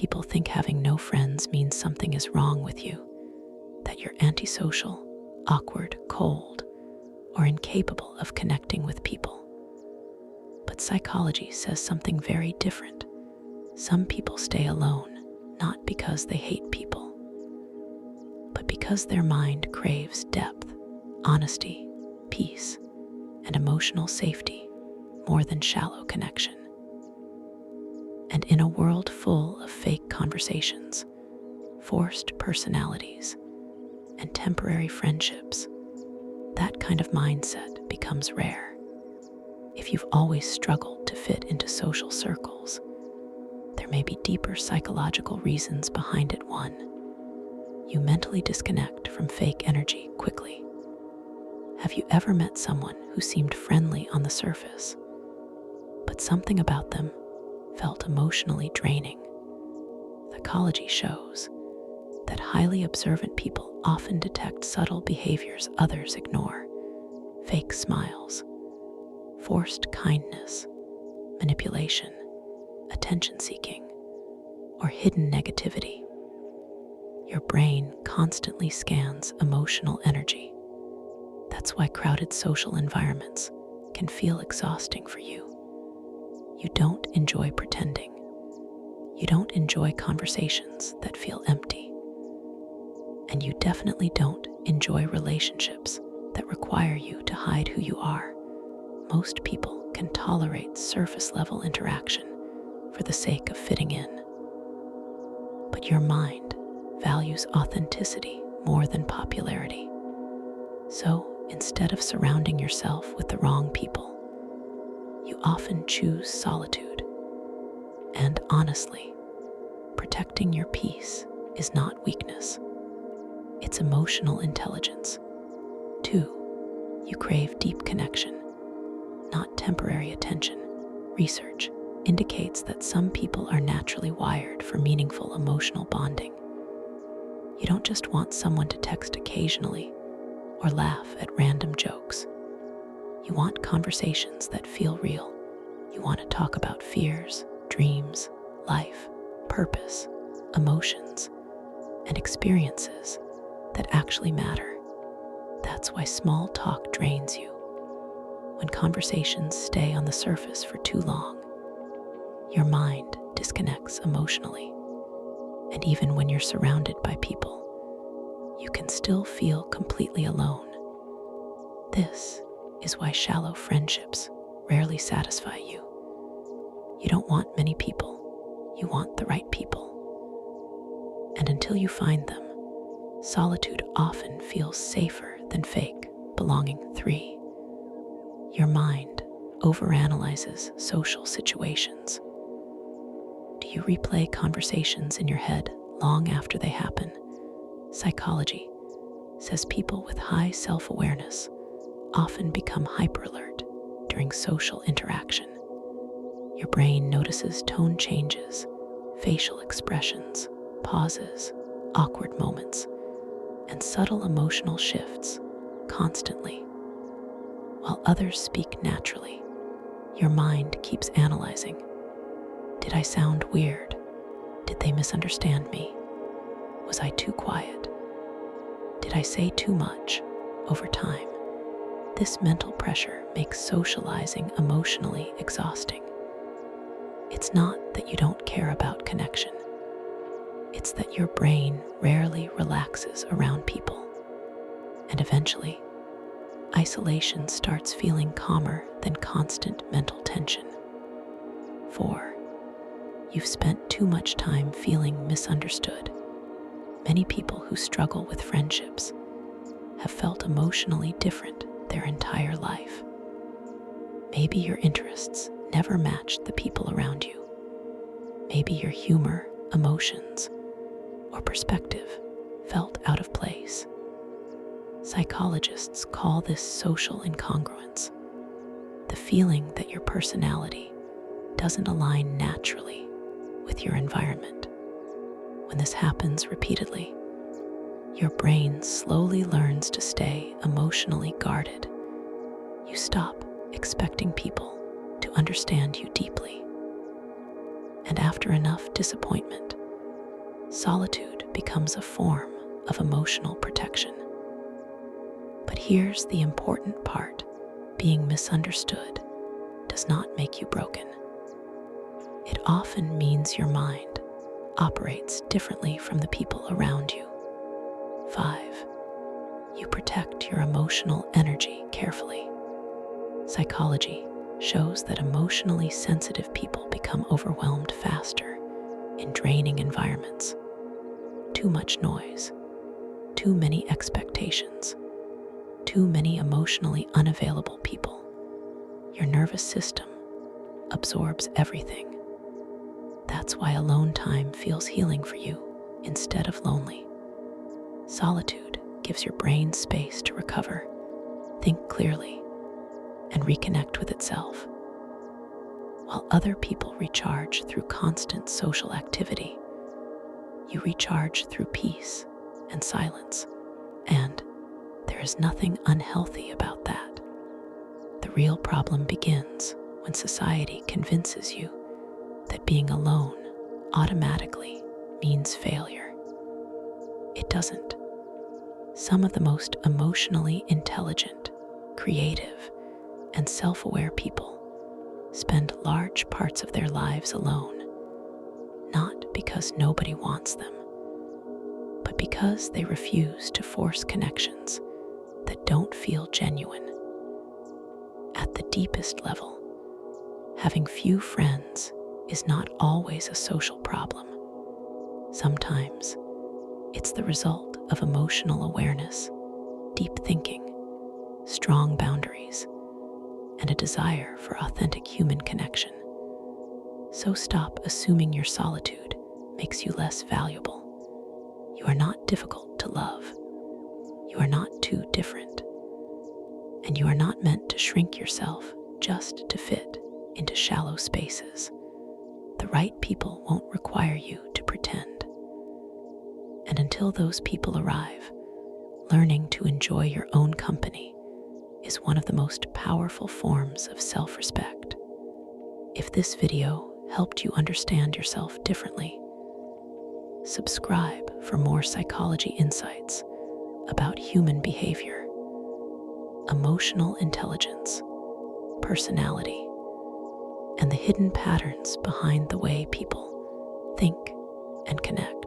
People think having no friends means something is wrong with you, that you're antisocial, awkward, cold, or incapable of connecting with people. But psychology says something very different. Some people stay alone, not because they hate people, but because their mind craves depth, honesty, peace, and emotional safety more than shallow connection. And in a world full of fake conversations, forced personalities, and temporary friendships, that kind of mindset becomes rare. If you've always struggled to fit into social circles, there may be deeper psychological reasons behind it. 1, you mentally disconnect from fake energy quickly. Have you ever met someone who seemed friendly on the surface, but something about them felt emotionally draining? Psychology shows that highly observant people often detect subtle behaviors others ignore: fake smiles, forced kindness, manipulation, attention-seeking, or hidden negativity. Your brain constantly scans emotional energy. That's why crowded social environments can feel exhausting for you. You don't enjoy pretending. You don't enjoy conversations that feel empty. And you definitely don't enjoy relationships that require you to hide who you are. Most people can tolerate surface-level interaction for the sake of fitting in. But your mind values authenticity more than popularity. So instead of surrounding yourself with the wrong people, you often choose solitude. And honestly, protecting your peace is not weakness. It's emotional intelligence. 2, you crave deep connection, not temporary attention. Research indicates that some people are naturally wired for meaningful emotional bonding. You don't just want someone to text occasionally or laugh at random jokes. You want conversations that feel real. You want to talk about fears, dreams, life, purpose, emotions, and experiences that actually matter. That's why small talk drains you. When conversations stay on the surface for too long, your mind disconnects emotionally. And even when you're surrounded by people, you can still feel completely alone. This is why shallow friendships rarely satisfy you. You don't want many people, you want the right people. And until you find them, solitude often feels safer than fake belonging. 3, your mind overanalyzes social situations. Do you replay conversations in your head long after they happen? Psychology says people with high self-awareness often become hyper-alert during social interaction. Your brain notices tone changes, facial expressions, pauses, awkward moments, and subtle emotional shifts constantly. While others speak naturally, your mind keeps analyzing. Did I sound weird? Did they misunderstand me? Was I too quiet? Did I say too much? Over time, this mental pressure makes socializing emotionally exhausting. It's not that you don't care about connection. It's that your brain rarely relaxes around people. And eventually, isolation starts feeling calmer than constant mental tension. 4, you've spent too much time feeling misunderstood. Many people who struggle with friendships have felt emotionally different their entire life. Maybe your interests never matched the people around you. Maybe your humor, emotions, or perspective felt out of place. Psychologists call this social incongruence, the feeling that your personality doesn't align naturally with your environment. When this happens repeatedly, your brain slowly learns to stay emotionally guarded. You stop expecting people to understand you deeply. And after enough disappointment, solitude becomes a form of emotional protection. But here's the important part: being misunderstood does not make you broken. It often means your mind operates differently from the people around you. 5. You protect your emotional energy carefully. Psychology shows that emotionally sensitive people become overwhelmed faster in draining environments. Too much noise, too many expectations, too many emotionally unavailable people. Your nervous system absorbs everything. That's why alone time feels healing for you instead of lonely. Solitude gives your brain space to recover, think clearly, and reconnect with itself. While other people recharge through constant social activity, you recharge through peace and silence. And there is nothing unhealthy about that. The real problem begins when society convinces you that being alone automatically means failure. It doesn't. Some of the most emotionally intelligent, creative, and self-aware people spend large parts of their lives alone, not because nobody wants them, but because they refuse to force connections that don't feel genuine. At the deepest level, having few friends is not always a social problem. Sometimes it's the result of emotional awareness, deep thinking, strong boundaries, and a desire for authentic human connection. So stop assuming your solitude makes you less valuable. You are not difficult to love. You are not too different. And you are not meant to shrink yourself just to fit into shallow spaces. The right people won't require you to pretend. And until those people arrive, learning to enjoy your own company is one of the most powerful forms of self-respect. If this video helped you understand yourself differently, subscribe for more psychology insights about human behavior, emotional intelligence, personality, and the hidden patterns behind the way people think and connect.